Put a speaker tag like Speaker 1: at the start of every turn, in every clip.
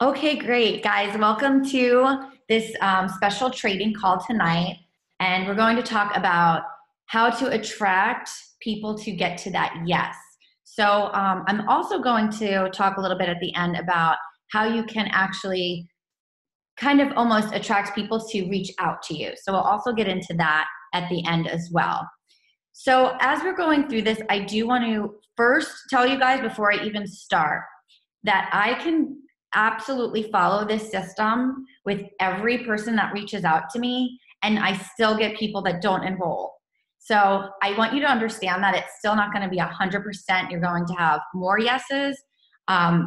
Speaker 1: Okay, great. Guys, welcome to this special trading call tonight. And we're going to talk about how to attract people to get to that yes. So I'm also going to talk a little bit at the end about how you can actually kind of almost attract people to reach out to you. So we'll also get into that at the end as well. So as we're going through this, I do want to first tell you guys before I even start that I can absolutely follow this system with every person that reaches out to me, and I still get people that don't enroll. So I want you to understand that it's still not going to be 100%. You're going to have more yeses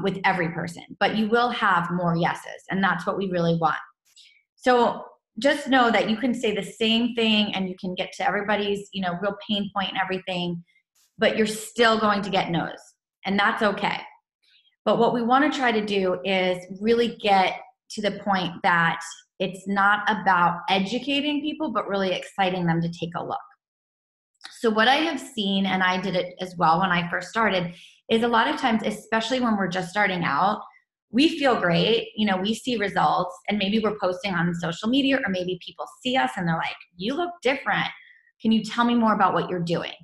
Speaker 1: with every person, but you will have more yeses, and that's what we really want. So just know that you can say the same thing and you can get to everybody's, real pain point and everything, but you're still going to get no's, and that's okay. But what we want to try to do is really get to the point that it's not about educating people, but really exciting them to take a look. So what I have seen, and I did it as well when I first started, is a lot of times, especially when we're just starting out, we feel great, we see results, and maybe we're posting on social media, or maybe people see us and they're like, you look different. Can you tell me more about what you're doing?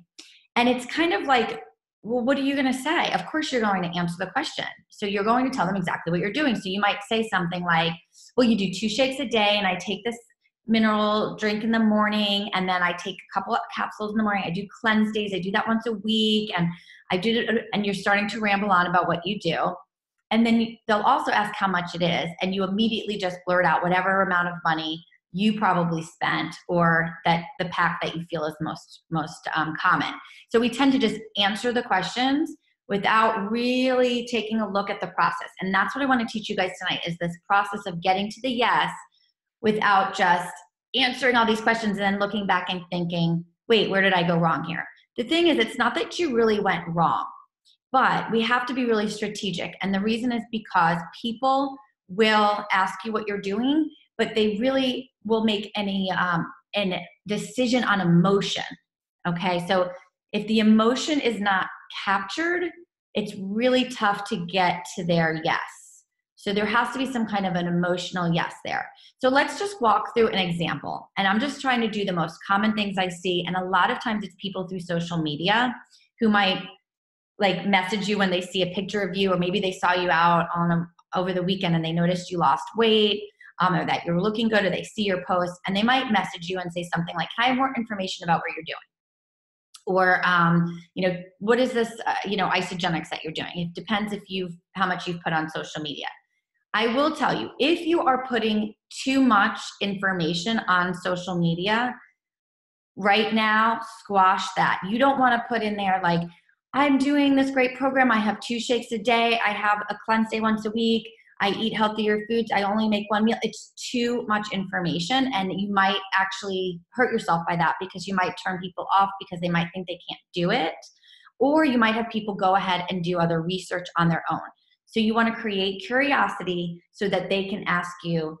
Speaker 1: And it's kind of like, well, what are you going to say? Of course, you're going to answer the question. So you're going to tell them exactly what you're doing. So you might say something like, well, you do 2 shakes a day, and I take this mineral drink in the morning, and then I take a couple of capsules in the morning. I do cleanse days. I do that once a week. And I do it, and you're starting to ramble on about what you do. And then they'll also ask how much it is, and you immediately just blurt out whatever amount of money you probably spent, or that the pack that you feel is most common. So we tend to just answer the questions without really taking a look at the process. And that's what I want to teach you guys tonight, is this process of getting to the yes without just answering all these questions and then looking back and thinking, wait, where did I go wrong here? The thing is, it's not that you really went wrong, but we have to be really strategic. And the reason is because people will ask you what you're doing, but they really will make an decision on emotion. Okay, so if the emotion is not captured, it's really tough to get to their yes. So there has to be some kind of an emotional yes there. So let's just walk through an example. And I'm just trying to do the most common things I see. And a lot of times it's people through social media who might like message you when they see a picture of you, or maybe they saw you out over the weekend and they noticed you lost weight, or that you're looking good, or they see your post, and they might message you and say something like, can I have more information about what you're doing? Or, what is this, isogenics that you're doing? It depends how much you've put on social media. I will tell you, if you are putting too much information on social media right now, squash that. You don't want to put in there like, I'm doing this great program. I have 2 shakes a day. I have a cleanse day once a week. I eat healthier foods. I only make 1 meal. It's too much information, and you might actually hurt yourself by that, because you might turn people off because they might think they can't do it, or you might have people go ahead and do other research on their own. So you want to create curiosity so that they can ask you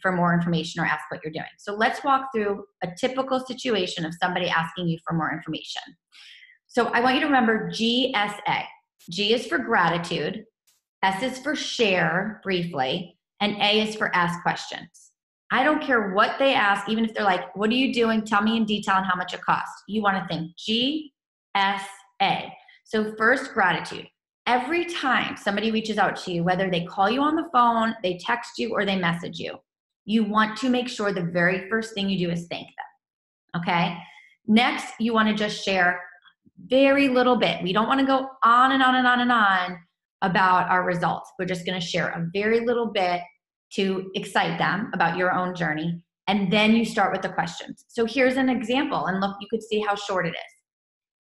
Speaker 1: for more information, or ask what you're doing. So let's walk through a typical situation of somebody asking you for more information. So I want you to remember GSA. G is for gratitude, S is for share briefly, and A is for ask questions. I don't care what they ask, even if they're like, what are you doing? Tell me in detail and how much it costs. You want to think GSA. So first, gratitude. Every time somebody reaches out to you, whether they call you on the phone, they text you, or they message you, you want to make sure the very first thing you do is thank them, okay? Next, you want to just share very little bit. We don't want to go on and on and on and on about our results. We're just going to share a very little bit to excite them about your own journey. And then you start with the questions. So here's an example, and look, you could see how short it is.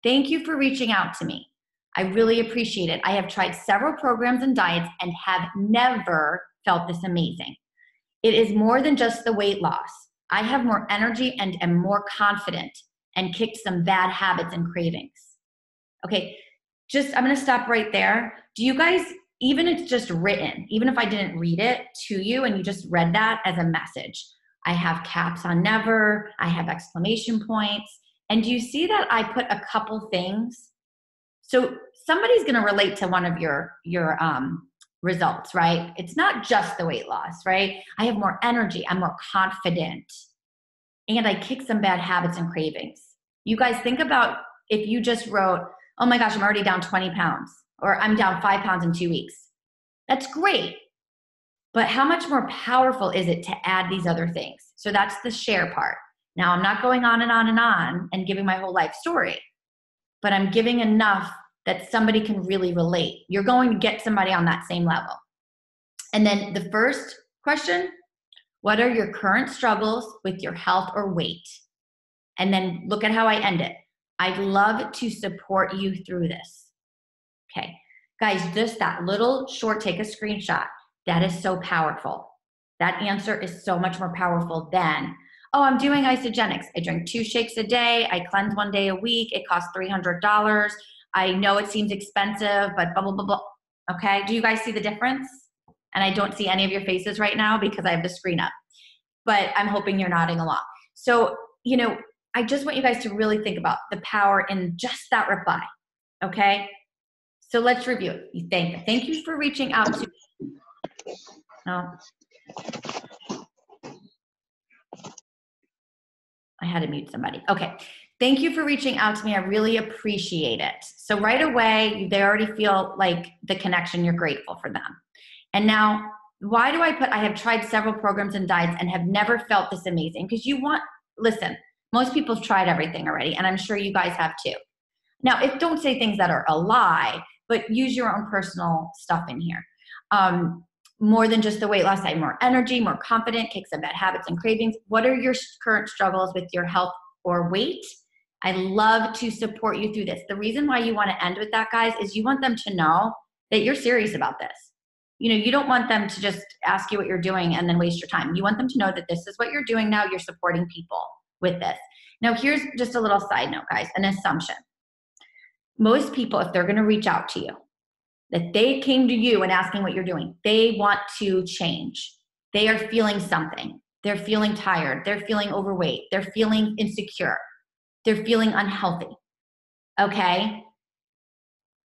Speaker 1: Thank you for reaching out to me. I really appreciate it. I have tried several programs and diets and have never felt this amazing. It is more than just the weight loss. I have more energy and am more confident, and kicked some bad habits and cravings. Okay, I'm going to stop right there. Do you guys, even if it's just written, even if I didn't read it to you and you just read that as a message, I have caps on never, I have exclamation points. And do you see that I put a couple things? So somebody's going to relate to one of your results, right? It's not just the weight loss, right? I have more energy, I'm more confident, and I kick some bad habits and cravings. You guys think about if you just wrote, oh my gosh, I'm already down 20 pounds, or I'm down 5 pounds in 2 weeks. That's great. But how much more powerful is it to add these other things? So that's the share part. Now, I'm not going on and on and on and giving my whole life story, but I'm giving enough that somebody can really relate. You're going to get somebody on that same level. And then the first question, what are your current struggles with your health or weight? And then look at how I end it. I'd love to support you through this. Okay, guys, just that little short, take a screenshot. That is so powerful. That answer is so much more powerful than, oh, I'm doing isogenics. I drink 2 shakes a day. I cleanse 1 day a week. It costs $300. I know it seems expensive, but blah, blah, blah, blah. Okay, do you guys see the difference? And I don't see any of your faces right now because I have the screen up, but I'm hoping you're nodding along. So, I just want you guys to really think about the power in just that reply, okay? So let's review it. Thank you for reaching out to me. No. I had to mute somebody. Okay. Thank you for reaching out to me. I really appreciate it. So right away, they already feel like the connection, you're grateful for them. And now, why do I have tried several programs and diets and have never felt this amazing? Because listen, most people have tried everything already, and I'm sure you guys have too. Now, don't say things that are a lie, but use your own personal stuff in here. More than just the weight loss, I have more energy, more confident, kick some bad habits and cravings. What are your current struggles with your health or weight? I'd love to support you through this. The reason why you want to end with that, guys, is you want them to know that you're serious about this. You don't want them to just ask you what you're doing and then waste your time. You want them to know that this is what you're doing now. You're supporting people with this. Now, here's just a little side note, guys, an assumption. Most people, if they're going to reach out to you, that they came to you and asking what you're doing, they want to change. They are feeling something. They're feeling tired. They're feeling overweight. They're feeling insecure. They're feeling unhealthy. Okay?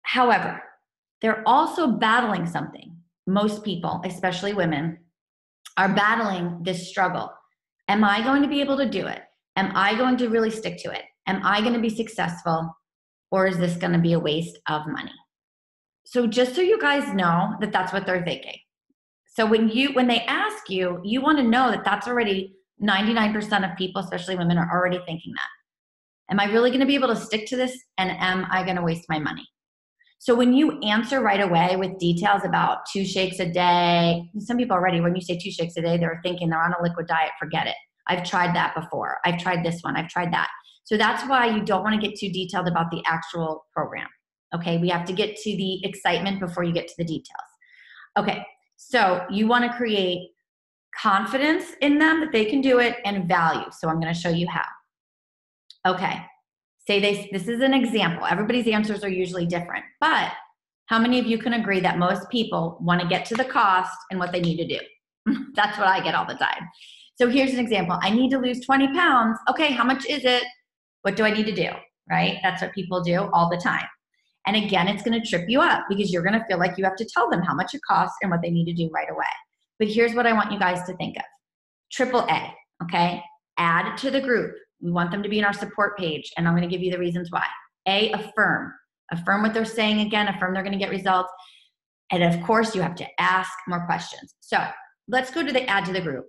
Speaker 1: However, they're also battling something. Most people, especially women, are battling this struggle. Am I going to be able to do it? Am I going to really stick to it? Am I going to be successful? Or is this going to be a waste of money? So just so you guys know that that's what they're thinking. So when they ask you, you want to know that that's already 99% of people, especially women, are already thinking that. Am I really going to be able to stick to this? And am I going to waste my money? So when you answer right away with details about 2 shakes a day, some people already, when you say 2 shakes a day, they're thinking they're on a liquid diet, forget it. I've tried that before. I've tried this one. I've tried that. So that's why you don't want to get too detailed about the actual program. Okay, we have to get to the excitement before you get to the details. Okay, so you want to create confidence in them that they can do it and value. So I'm going to show you how. Okay, this is an example. Everybody's answers are usually different, but how many of you can agree that most people want to get to the cost and what they need to do? That's what I get all the time. So here's an example. I need to lose 20 pounds. Okay, how much is it? What do I need to do? Right? That's what people do all the time. And again, it's going to trip you up because you're going to feel like you have to tell them how much it costs and what they need to do right away. But here's what I want you guys to think of. Triple A, okay? Add to the group. We want them to be in our support page, and I'm going to give you the reasons why. A, affirm. Affirm what they're saying again. Affirm they're going to get results. And of course, you have to ask more questions. So let's go to the add to the group.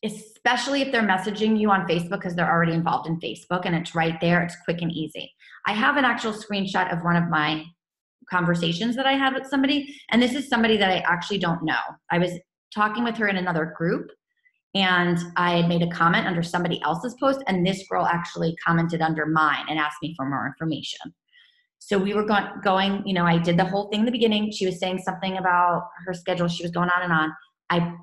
Speaker 1: Especially if they're messaging you on Facebook because they're already involved in Facebook and it's right there, it's quick and easy. I have an actual screenshot of one of my conversations that I had with somebody, and this is somebody that I actually don't know. I was talking with her in another group, and I had made a comment under somebody else's post, and this girl actually commented under mine and asked me for more information. So we were going, I did the whole thing in the beginning. She was saying something about her schedule. She was going on and on. I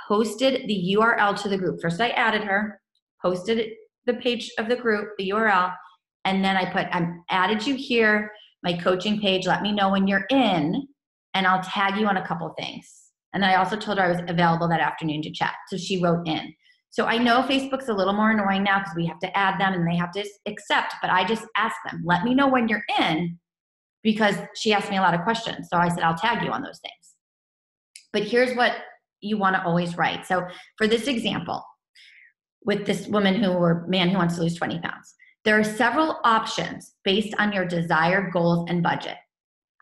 Speaker 1: posted the URL to the group. First, I added her, posted the page of the group, the URL, and then I put, I'm added you here, my coaching page. Let me know when you're in, and I'll tag you on a couple things. And then I also told her I was available that afternoon to chat. So she wrote in. So I know Facebook's a little more annoying now because we have to add them and they have to accept, but I just asked them, let me know when you're in, because she asked me a lot of questions. So I said, I'll tag you on those things. But here's what you want to always write. So for this example, with this woman or man who wants to lose 20 pounds, there are several options based on your desired goals and budget.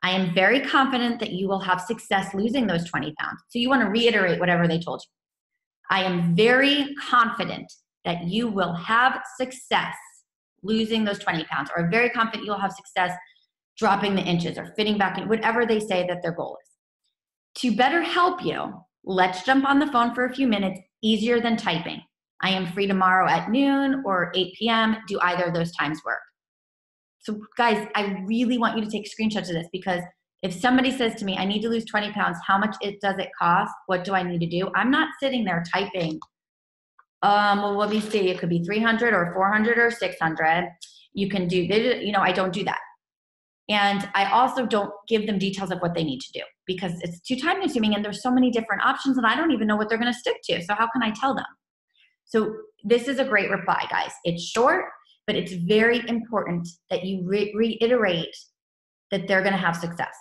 Speaker 1: I am very confident that you will have success losing those 20 pounds. So you want to reiterate whatever they told you. I am very confident that you will have success losing those 20 pounds, or very confident you'll have success dropping the inches or fitting back in, whatever they say that their goal is. To better help you, let's jump on the phone for a few minutes, easier than typing. I am free tomorrow at noon or 8 p.m. Do either of those times work? So guys, I really want you to take screenshots of this, because if somebody says to me, I need to lose 20 pounds, how much does it cost? What do I need to do? I'm not sitting there typing, well, let me see, it could be 300 or 400 or 600. You can do, I don't do that. And I also don't give them details of what they need to do, because it's too time consuming and there's so many different options and I don't even know what they're going to stick to. So how can I tell them? So this is a great reply, guys. It's short, but it's very important that you reiterate that they're going to have success.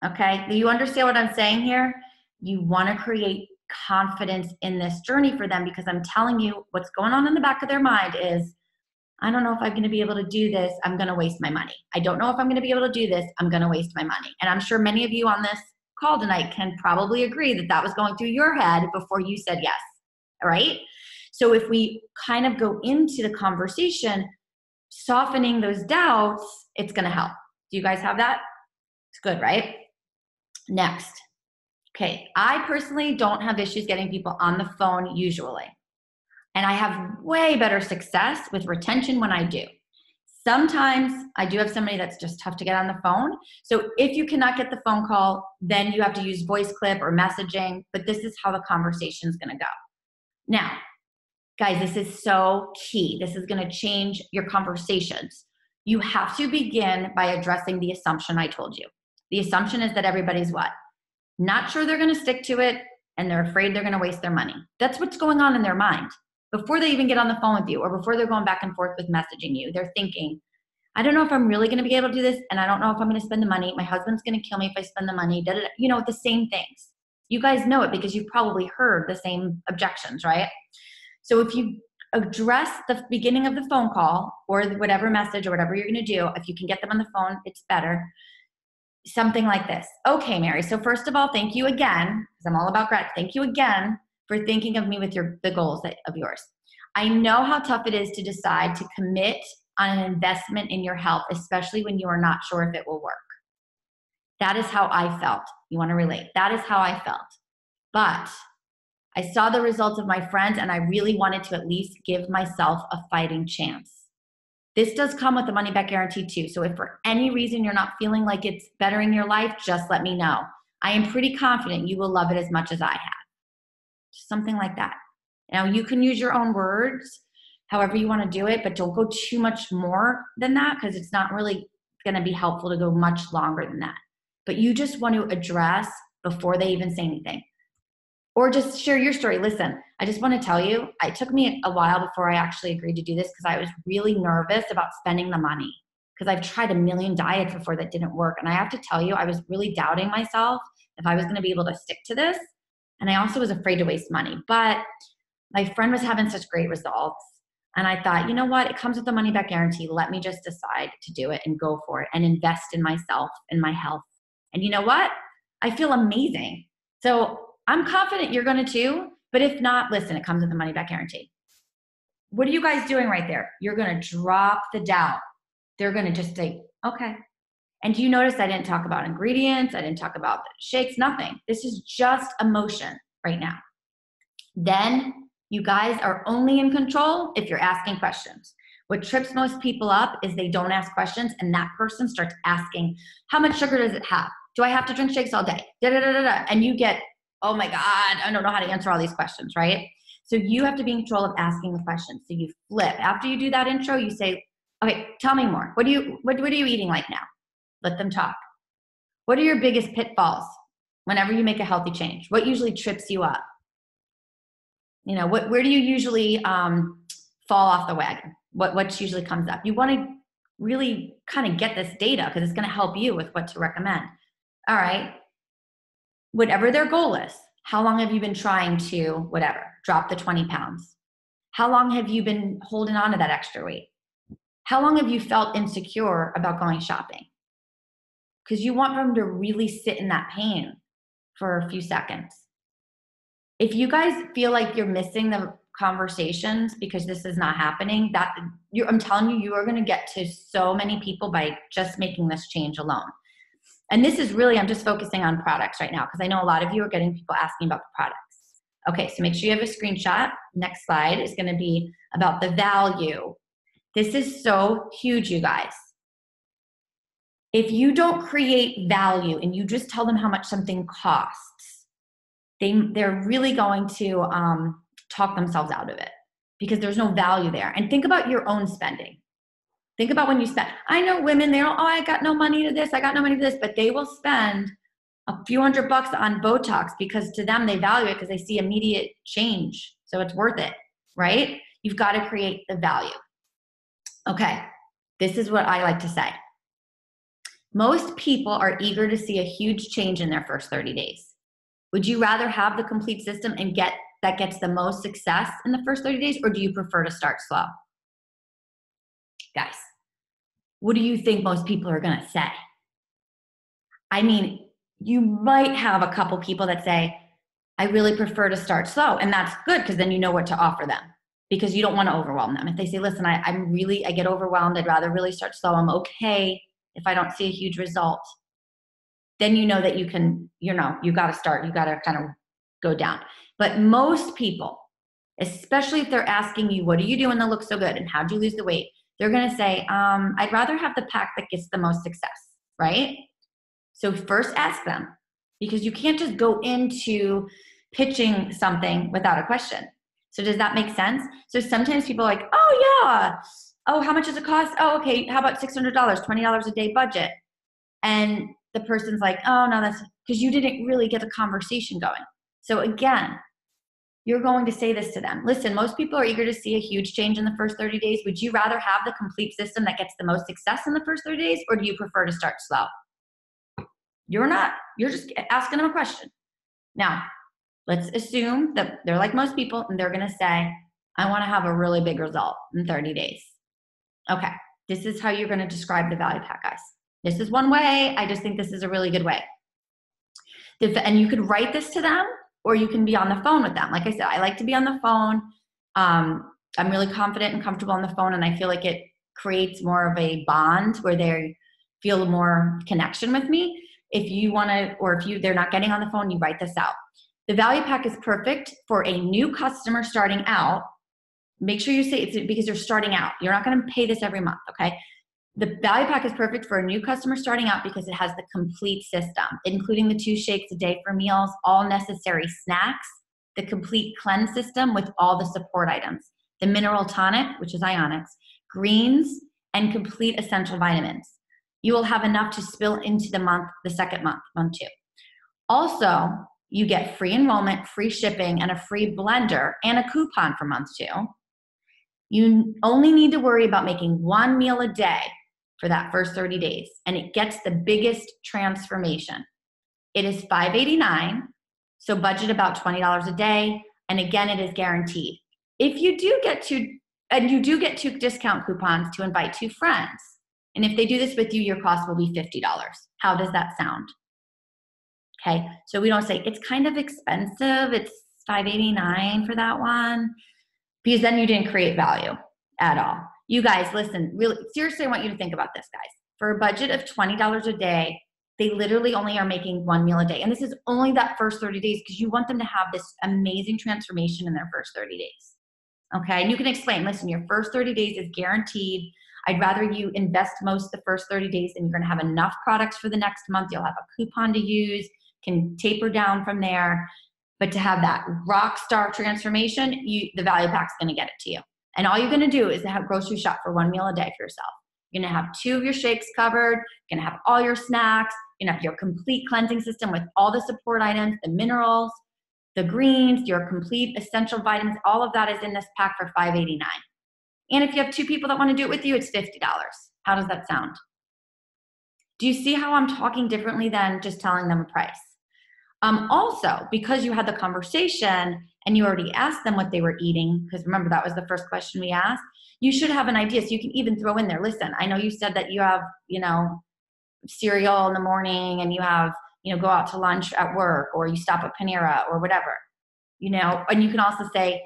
Speaker 1: Okay? Do you understand what I'm saying here? You want to create confidence in this journey for them, because I'm telling you what's going on in the back of their mind is, I don't know if I'm going to be able to do this. I'm going to waste my money. I don't know if I'm going to be able to do this. I'm going to waste my money. And I'm sure many of you on this call tonight can probably agree that that was going through your head before you said yes. All right? So if we kind of go into the conversation, softening those doubts, it's going to help. Do you guys have that? It's good, right? Next. Okay, I personally don't have issues getting people on the phone usually. And I have way better success with retention when I do. Sometimes I do have somebody that's just tough to get on the phone. So if you cannot get the phone call, then you have to use voice clip or messaging, but this is how the conversation is going to go. Now, guys, this is so key. This is going to change your conversations. You have to begin by addressing the assumption I told you. The assumption is that everybody's what? Not sure they're going to stick to it, and they're afraid they're going to waste their money. That's what's going on in their mind. Before they even get on the phone with you, or before they're going back and forth with messaging you, they're thinking, I don't know if I'm really going to be able to do this, and I don't know if I'm going to spend the money. My husband's going to kill me if I spend the money. The same things. You guys know it because you've probably heard the same objections, right? So if you address the beginning of the phone call or whatever message or whatever you're going to do, if you can get them on the phone, it's better. Something like this. Okay, Mary, so first of all, thank you again, because I'm all about gratitude. Thank you again for thinking of me with the goals of yours. I know how tough it is to decide to commit on an investment in your health, especially when you are not sure if it will work. That is how I felt. You want to relate. That is how I felt. But I saw the results of my friends, and I really wanted to at least give myself a fighting chance. This does come with a money back guarantee too. So if for any reason you're not feeling like it's bettering your life, just let me know. I am pretty confident you will love it as much as I have. Just something like that. Now you can use your own words, however you want to do it, but don't go too much more than that, because it's not really going to be helpful to go much longer than that. But you just want to address before they even say anything. Or just share your story. Listen, I just want to tell you, it took me a while before I actually agreed to do this, because I was really nervous about spending the money, because I've tried a million diets before that didn't work. And I have to tell you, I was really doubting myself if I was going to be able to stick to this. And I also was afraid to waste money. But my friend was having such great results. And I thought, you know what? It comes with a money back guarantee. Let me just decide to do it and go for it and invest in myself and my health. And you know what? I feel amazing. So I'm confident you're going to too, but if not, listen, it comes with a money back guarantee. What are you guys doing right there? You're going to drop the doubt. They're going to just say, okay. And do you notice I didn't talk about ingredients? I didn't talk about the shakes, nothing. This is just emotion right now. Then you guys are only in control if you're asking questions. What trips most people up is they don't ask questions, and that person starts asking, how much sugar does it have? Do I have to drink shakes all day? And you get, oh my God, I don't know how to answer all these questions, right? So you have to be in control of asking the questions. So you flip. After you do that intro, you say, okay, tell me more. What are you eating like now? Let them talk. What are your biggest pitfalls whenever you make a healthy change? What usually trips you up? Where do you usually fall off the wagon? What usually comes up? You want to really kind of get this data, because it's going to help you with what to recommend. All right. whatever their goal is. How long have you been trying to, whatever, drop the 20 pounds? How long have you been holding on to that extra weight? How long have you felt insecure about going shopping? Because you want them to really sit in that pain for a few seconds. If you guys feel like you're missing the conversations because this is not happening, I'm telling you, you are going to get to so many people by just making this change alone. And this is really, I'm just focusing on products right now because I know a lot of you are getting people asking about the products. Okay, so make sure you have a screenshot. Next slide is going to be about the value. This is so huge, you guys. If you don't create value and you just tell them how much something costs, they're really going to talk themselves out of it because there's no value there. And think about your own spending. Think about when you spend. I know women, they don't, oh, I got no money to this, I got no money to this, but they will spend a few $100 on Botox because to them they value it because they see immediate change. So it's worth it, right? You've got to create the value. Okay, this is what I like to say. Most people are eager to see a huge change in their first 30 days. Would you rather have the complete system and that gets the most success in the first 30 days, or do you prefer to start slow? Guys, what do you think most people are going to say? I mean, you might have a couple people that say, I really prefer to start slow. And that's good because then you know what to offer them because you don't want to overwhelm them. If they say, listen, I get overwhelmed. I'd rather really start slow. I'm okay if I don't see a huge result. Then you know that you can, you got to start. You got to kind of go down. But most people, especially if they're asking you, what are you doing that looks so good? And how'd you lose the weight? They're going to say, I'd rather have the pack that gets the most success, right? So first ask them, because you can't just go into pitching something without a question. So does that make sense? So sometimes people are like, oh yeah, oh, how much does it cost? Oh, okay, how about $600, $20 a day budget? And the person's like, oh no, that's because you didn't really get the conversation going. So again, you're going to say this to them. Listen, most people are eager to see a huge change in the first 30 days. Would you rather have the complete system that gets the most success in the first 30 days, or do you prefer to start slow? You're not. You're just asking them a question. Now, let's assume that they're like most people and they're going to say, I want to have a really big result in 30 days. Okay, this is how you're going to describe the value pack, guys. This is one way. I just think this is a really good way. And you could write this to them or you can be on the phone with them. Like I said, I like to be on the phone. I'm really confident and comfortable on the phone, and I feel like it creates more of a bond where they feel more connection with me. If you want to, or if they're not getting on the phone, you write this out. The value pack is perfect for a new customer starting out. Make sure you say it's because you're starting out. You're not going to pay this every month, okay? The value pack is perfect for a new customer starting out because it has the complete system, including the 2 shakes a day for meals, all necessary snacks, the complete cleanse system with all the support items, the mineral tonic, which is ionics, greens, and complete essential vitamins. You will have enough to spill into the second month 2. Also, you get free enrollment, free shipping, and a free blender and a coupon for month 2. You only need to worry about making 1 meal a day for that first 30 days, and it gets the biggest transformation. It is $5.89, so budget about $20 a day, and again, it is guaranteed. If you do get 2 discount coupons to invite 2 friends, and if they do this with you, your cost will be $50. How does that sound? Okay, so we don't say, it's kind of expensive, it's $5.89 for that one, because then you didn't create value at all. You guys, listen, really, seriously, I want you to think about this, guys. For a budget of $20 a day, they literally only are making 1 meal a day. And this is only that first 30 days because you want them to have this amazing transformation in their first 30 days. Okay, and you can explain, listen, your first 30 days is guaranteed. I'd rather you invest most of the first 30 days and you're gonna have enough products for the next month. You'll have a coupon to use, can taper down from there. But to have that rock star transformation, the value pack's gonna get it to you. And all you're gonna do is have grocery shop for 1 meal a day for yourself. You're gonna have 2 of your shakes covered, you're gonna have all your snacks, you're gonna have your complete cleansing system with all the support items, the minerals, the greens, your complete essential vitamins, all of that is in this pack for $5.89. And if you have 2 people that wanna do it with you, it's $50. How does that sound? Do you see how I'm talking differently than just telling them a price? Also, because you had the conversation and you already asked them what they were eating, because remember that was the first question we asked, you should have an idea. So you can even throw in there, listen, I know you said that you have, cereal in the morning and you have, go out to lunch at work or you stop at Panera or whatever, and you can also say,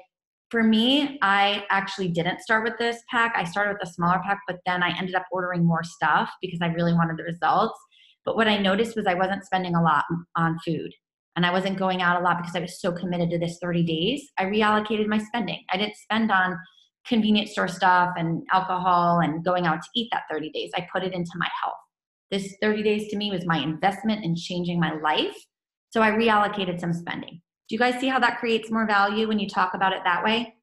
Speaker 1: for me, I actually didn't start with this pack. I started with a smaller pack, but then I ended up ordering more stuff because I really wanted the results. But what I noticed was I wasn't spending a lot on food and I wasn't going out a lot because I was so committed to this 30 days. I reallocated my spending. I didn't spend on convenience store stuff and alcohol and going out to eat that 30 days. I put it into my health. This 30 days to me was my investment in changing my life. So I reallocated some spending. Do you guys see how that creates more value when you talk about it that way?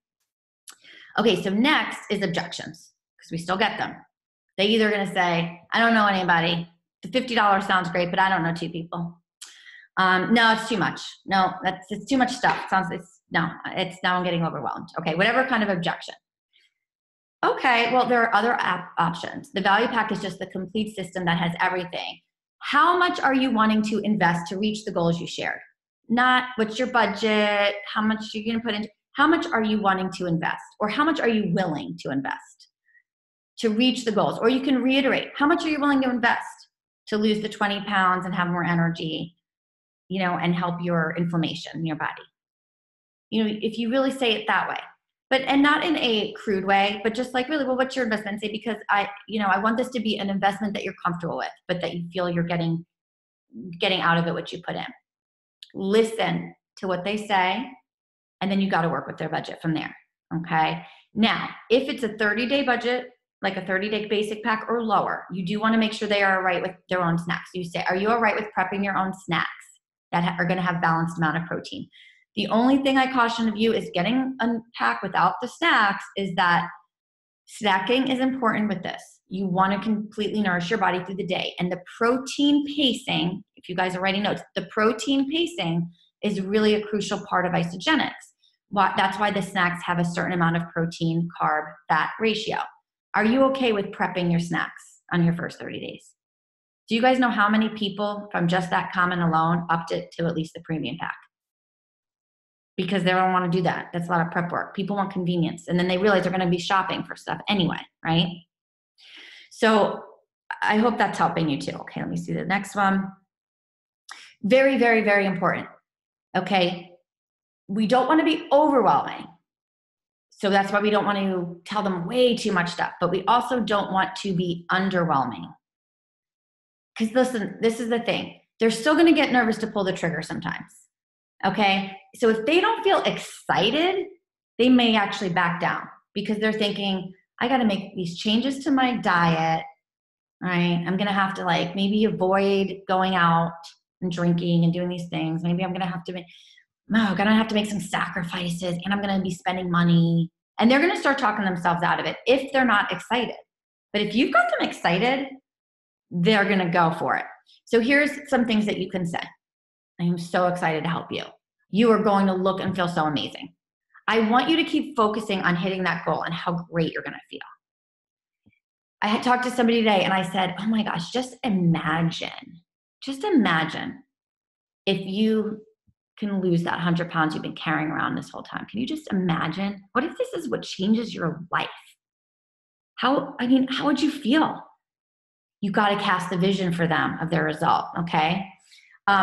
Speaker 1: Okay, so next is objections, because we still get them. They either going to say, I don't know anybody. The $50 sounds great, but I don't know two people. No, it's too much. No, it's too much stuff. Now I'm getting overwhelmed. Okay, whatever kind of objection. Okay, well, there are other options. The value pack is just the complete system that has everything. How much are you wanting to invest to reach the goals you shared? Not what's your budget, how much you're going to put into, how much are you wanting to invest, or how much are you willing to invest to reach the goals? Or you can reiterate, how much are you willing to invest to lose the 20 pounds and have more energy, and help your inflammation in your body? If you really say it that way, and not in a crude way, but just like, really, well, what's your investment? Say, because I want this to be an investment that you're comfortable with, but that you feel you're getting out of it what you put in. Listen to what they say, and then you got to work with their budget from there. Okay. Now, if it's a 30-day budget, like a 30-day basic pack or lower, you do want to make sure they are all right with their own snacks. You say, are you all right with prepping your own snacks that are going to have balanced amount of protein? The only thing I caution of you is getting a pack without the snacks, is that snacking is important with this. You want to completely nourish your body through the day. And the protein pacing, if you guys are writing notes, the protein pacing is really a crucial part of isogenics. That's why the snacks have a certain amount of protein, carb, fat ratio. Are you okay with prepping your snacks on your first 30 days? Do you guys know how many people from just that comment alone upped it to at least the premium pack? Because they don't want to do that. That's a lot of prep work. People want convenience. And then they realize they're going to be shopping for stuff anyway, right? So I hope that's helping you too. Okay, let me see the next one. Very, very, very important. Okay, we don't want to be overwhelming. So that's why we don't want to tell them way too much stuff, but we also don't want to be underwhelming. Because listen, this is the thing. They're still going to get nervous to pull the trigger sometimes. Okay, so if they don't feel excited, they may actually back down because they're thinking, I got to make these changes to my diet, right? I'm going to have to maybe avoid going out and drinking and doing these things. Maybe I'm going to have to make some sacrifices, and I'm going to be spending money. And they're going to start talking themselves out of it if they're not excited. But if you've got them excited, they're going to go for it. So here's some things that you can say. I am so excited to help you. You are going to look and feel so amazing. I want you to keep focusing on hitting that goal and how great you're going to feel. I had talked to somebody today and I said, oh my gosh, just imagine if you can lose that 100 pounds you've been carrying around this whole time. Can you just imagine? What if this is what changes your life? How would you feel? You got to cast the vision for them of their result, okay?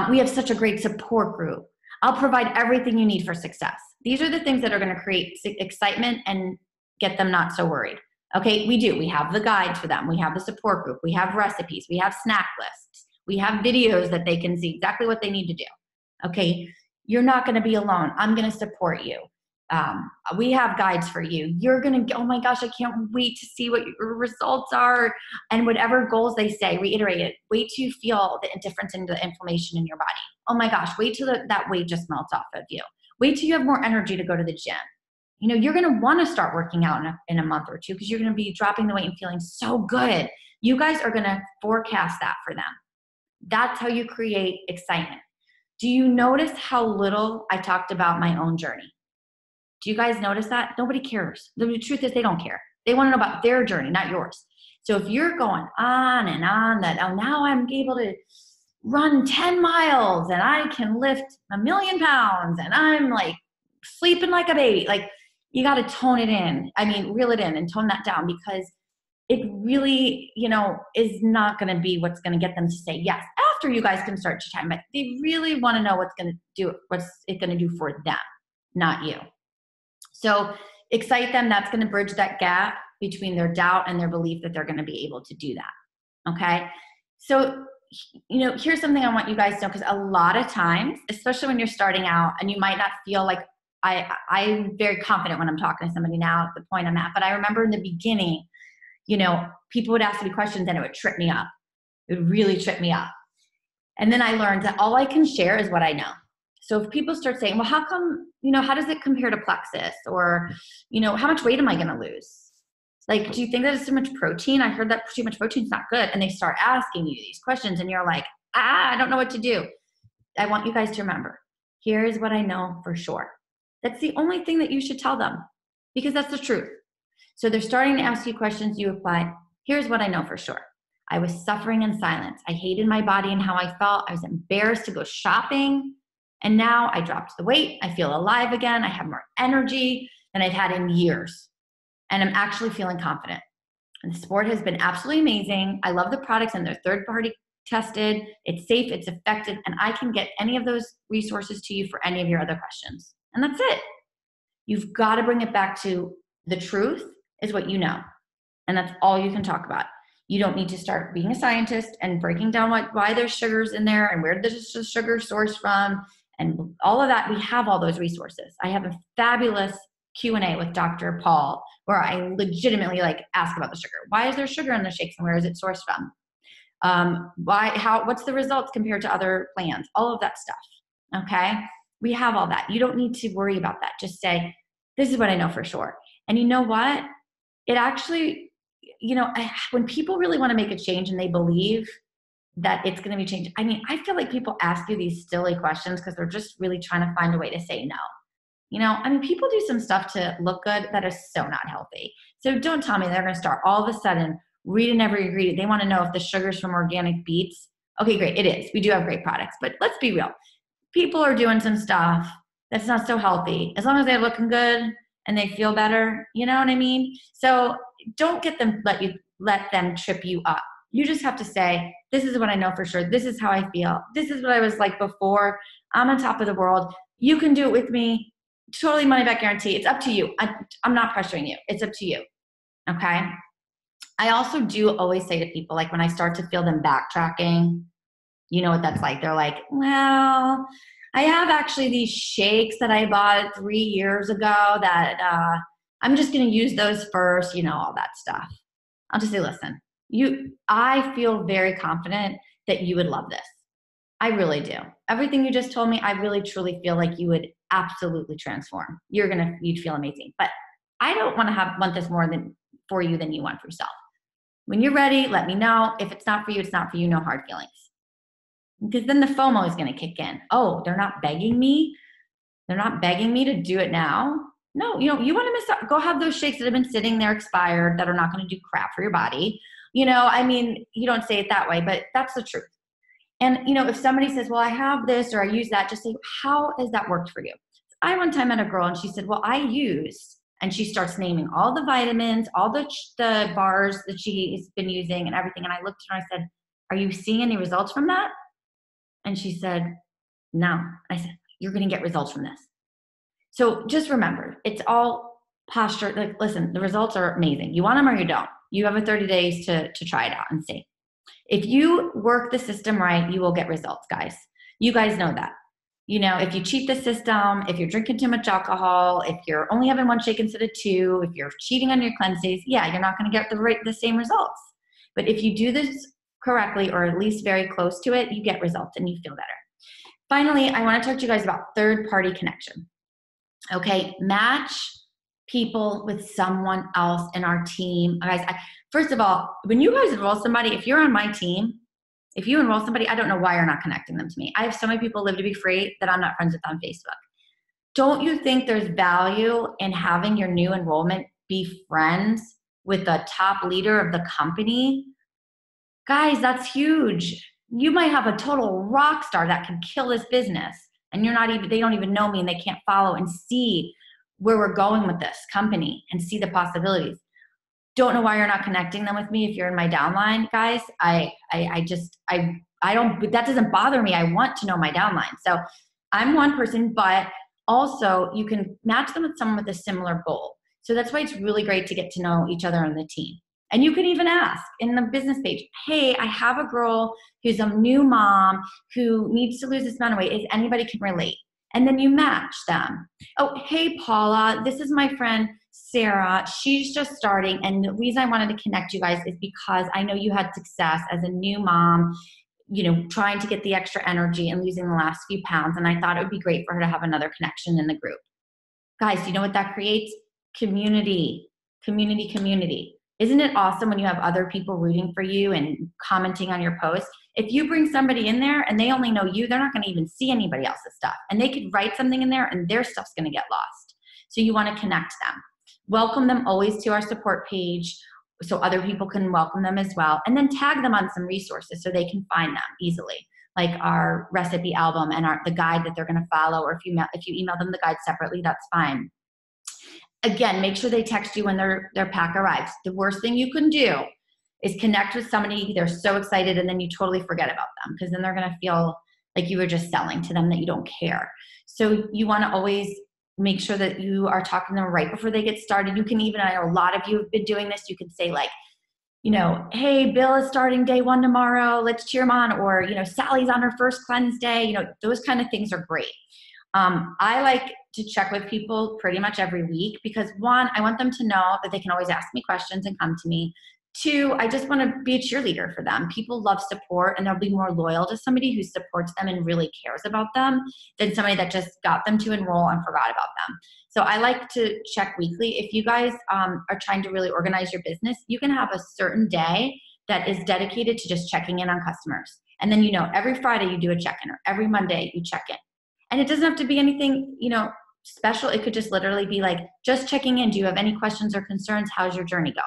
Speaker 1: We have such a great support group. I'll provide everything you need for success. These are the things that are going to create excitement and get them not so worried. Okay, we do. We have the guides for them. We have the support group. We have recipes. We have snack lists. We have videos that they can see exactly what they need to do. Okay, you're not going to be alone. I'm going to support you. We have guides for you. You're going to, oh my gosh, I can't wait to see what your results are. And whatever goals they say, reiterate it. Wait till you feel the difference in the inflammation in your body. Oh my gosh, wait till that weight just melts off of you. Wait till you have more energy to go to the gym. You're going to want to start working out in a month or two because you're going to be dropping the weight and feeling so good. You guys are going to forecast that for them. That's how you create excitement. Do you notice how little I talked about my own journey? Do you guys notice that? Nobody cares. The truth is they don't care. They want to know about their journey, not yours. So if you're going on and on that, oh, now I'm able to run 10 miles and I can lift 1,000,000 pounds and I'm like sleeping like a baby. Like, you got to tone it in. I mean, reel it in and tone that down, because it really, is not going to be what's going to get them to say yes. After you guys can start your time, but they really want to know what's it going to do for them, not you. So excite them. That's going to bridge that gap between their doubt and their belief that they're going to be able to do that. Okay. So, here's something I want you guys to know, because a lot of times, especially when you're starting out and you might not feel like, I'm very confident when I'm talking to somebody now at the point I'm at, but I remember in the beginning, people would ask me questions and it would trip me up. It would really trip me up. And then I learned that all I can share is what I know. So if people start saying, well, how come, how does it compare to plexus? Or, how much weight am I going to lose? Like, do you think that it's too much protein? I heard that too much protein is not good. And they start asking you these questions and you're like, I don't know what to do. I want you guys to remember, here's what I know for sure. That's the only thing that you should tell them, because that's the truth. So they're starting to ask you questions, you apply, here's what I know for sure. I was suffering in silence. I hated my body and how I felt. I was embarrassed to go shopping. And now I dropped the weight. I feel alive again. I have more energy than I've had in years. And I'm actually feeling confident. And the sport has been absolutely amazing. I love the products, and they're third-party tested. It's safe, it's effective, and I can get any of those resources to you for any of your other questions. And that's it. You've got to bring it back to the truth is what you know. And that's all you can talk about. You don't need to start being a scientist and breaking down why there's sugars in there and where does the sugar source from and all of that. We have all those resources. I have a fabulous Q&A with Dr. Paul where I legitimately ask about the sugar. Why is there sugar in the shakes and where is it sourced from? What's the results compared to other plants? All of that stuff. Okay. We have all that. You don't need to worry about that. Just say, this is what I know for sure. And you know what? It actually, when people really want to make a change and they believe that it's going to be changed, I feel like people ask you these silly questions because they're just really trying to find a way to say no. People do some stuff to look good that is so not healthy. So don't tell me they're going to start all of a sudden reading every ingredient. They want to know if the sugar's from organic beets. Okay, great. It is. We do have great products, but let's be real. People are doing some stuff that's not so healthy. As long as they're looking good and they feel better, you know what I mean? So don't let them trip you up. You just have to say, this is what I know for sure. This is how I feel. This is what I was like before. I'm on top of the world. You can do it with me. Totally money back guarantee. It's up to you. I'm not pressuring you. It's up to you. Okay. I also do always say to people, when I start to feel them backtracking, you know what that's like. They're like, well, I have actually these shakes that I bought 3 years ago that I'm just going to use those first, all that stuff. I'll just say, listen, I feel very confident that you would love this. I really do. Everything you just told me, I really truly feel like you would absolutely transform. You'd feel amazing. But I don't want this more for you than you want for yourself. When you're ready, let me know. If it's not for you, it's not for you. No hard feelings. Because then the FOMO is going to kick in. Oh, they're not begging me. They're not begging me to do it now. No, you want to miss out. Go have those shakes that have been sitting there expired that are not going to do crap for your body. You don't say it that way, but that's the truth. And, if somebody says, well, I have this or I use that, just say, how has that worked for you? I one time met a girl and she said, well, I used, and she starts naming all the vitamins, all the bars that she's been using and everything. And I looked at her and I said, are you seeing any results from that? And she said, no. I said, you're going to get results from this. So just remember, it's all posture. Listen, the results are amazing. You want them or you don't. You have 30 days to try it out and see. If you work the system right, you will get results, guys. You guys know that. If you cheat the system, if you're drinking too much alcohol, if you're only having 1 shake instead of 2, if you're cheating on your cleanses, yeah, you're not going to get the same results. But if you do this correctly, or at least very close to it, you get results and you feel better. Finally, I want to talk to you guys about third-party connection. Okay, match people with someone else in our team. Guys, first of all, when you guys enroll somebody, if you're on my team, if you enroll somebody, I don't know why you're not connecting them to me. I have so many people live to be free that I'm not friends with on Facebook. Don't you think there's value in having your new enrollment be friends with the top leader of the company? Guys, that's huge. You might have a total rock star that can kill this business, and they don't even know me, and they can't follow and see where we're going with this company and see the possibilities. Don't know why you're not connecting them with me if you're in my downline, guys. I don't, that doesn't bother me. I want to know my downline. So I'm one person, but also you can match them with someone with a similar goal. So that's why it's really great to get to know each other on the team. And you can even ask in the business page, hey, I have a girl who's a new mom who needs to lose this amount of weight. If anybody can relate. And then you match them. Oh, hey, Paula, this is my friend Sarah. She's just starting. And the reason I wanted to connect you guys is because I know you had success as a new mom, you know, trying to get the extra energy and losing the last few pounds. And I thought it would be great for her to have another connection in the group. Guys, you know what that creates? Community, community, community. Isn't it awesome when you have other people rooting for you and commenting on your posts? If you bring somebody in there and they only know you, they're not going to even see anybody else's stuff. And they could write something in there and their stuff's going to get lost. So you want to connect them. Welcome them always to our support page so other people can welcome them as well. And then tag them on some resources so they can find them easily, like our recipe album and the guide that they're going to follow. Or if you email them the guide separately, that's fine. Again, make sure they text you when their pack arrives. The worst thing you can do is connect with somebody, they're so excited, and then you totally forget about them, because then they're going to feel like you were just selling to them, that you don't care. So you want to always make sure that you are talking to them right before they get started. You can even, I know a lot of you have been doing this, you can say like, you know, hey, Bill is starting day 1 tomorrow, let's cheer him on. Or, you know, Sally's on her first cleanse day. You know, those kind of things are great. I like to check with people pretty much every week because 1, I want them to know that they can always ask me questions and come to me. 2, I just want to be a cheerleader for them. People love support, and they'll be more loyal to somebody who supports them and really cares about them than somebody that just got them to enroll and forgot about them. So I like to check weekly. If you guys are trying to really organize your business, you can have a certain day that is dedicated to just checking in on customers. And then, you know, every Friday you do a check-in, or every Monday you check in. And it doesn't have to be anything, you know, special. It could just literally be like, just checking in. Do you have any questions or concerns? How's your journey going?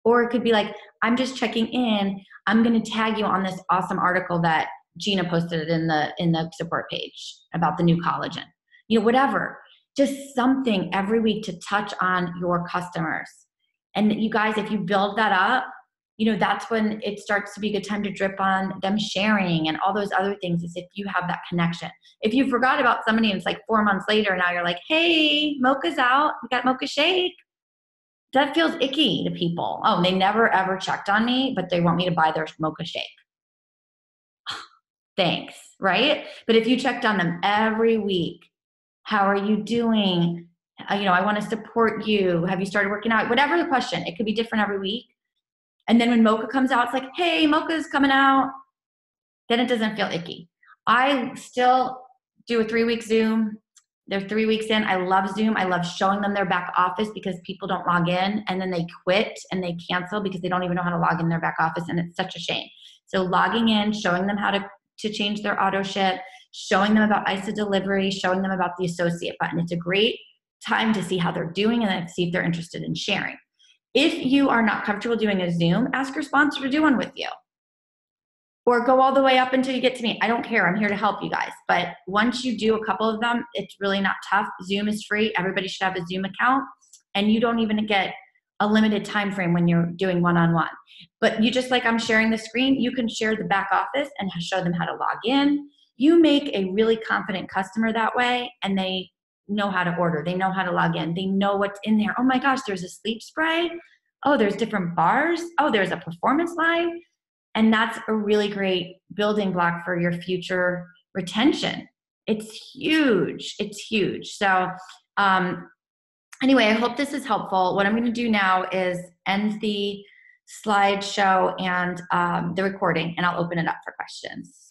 Speaker 1: Or it could be like, I'm just checking in. I'm going to tag you on this awesome article that Gina posted in the support page about the new collagen. You know, whatever. Just something every week to touch on your customers. And you guys, if you build that up, you know, that's when it starts to be a good time to drip on them sharing and all those other things, is if you have that connection. If you forgot about somebody and it's like 4 months later, now you're like, hey, mocha's out. We got mocha shake. That feels icky to people. Oh, they never ever checked on me, but they want me to buy their mocha shake. Thanks, right? But if you checked on them every week, how are you doing? You know, I want to support you. Have you started working out? Whatever the question, it could be different every week. And then when mocha comes out, it's like, hey, mocha's coming out. Then it doesn't feel icky. I still do a 3-week Zoom. They're 3 weeks in. I love Zoom. I love showing them their back office, because people don't log in and then they quit and they cancel because they don't even know how to log in their back office, and it's such a shame. So logging in, showing them how to change their auto ship, showing them about ISA delivery, showing them about the associate button. It's a great time to see how they're doing and then see if they're interested in sharing. If you are not comfortable doing a Zoom, ask your sponsor to do one with you. Or go all the way up until you get to me. I don't care. I'm here to help you guys. But once you do a couple of them, it's really not tough. Zoom is free. Everybody should have a Zoom account. And you don't even get a limited time frame when you're doing one-on-one. But you just, like I'm sharing the screen, you can share the back office and show them how to log in. You make a really confident customer that way, and they know how to order. They know how to log in. They know what's in there. Oh my gosh, there's a sleep spray. Oh, there's different bars. Oh, there's a performance line. And that's a really great building block for your future retention. It's huge. It's huge. So anyway, I hope this is helpful. What I'm going to do now is end the slideshow and the recording, and I'll open it up for questions.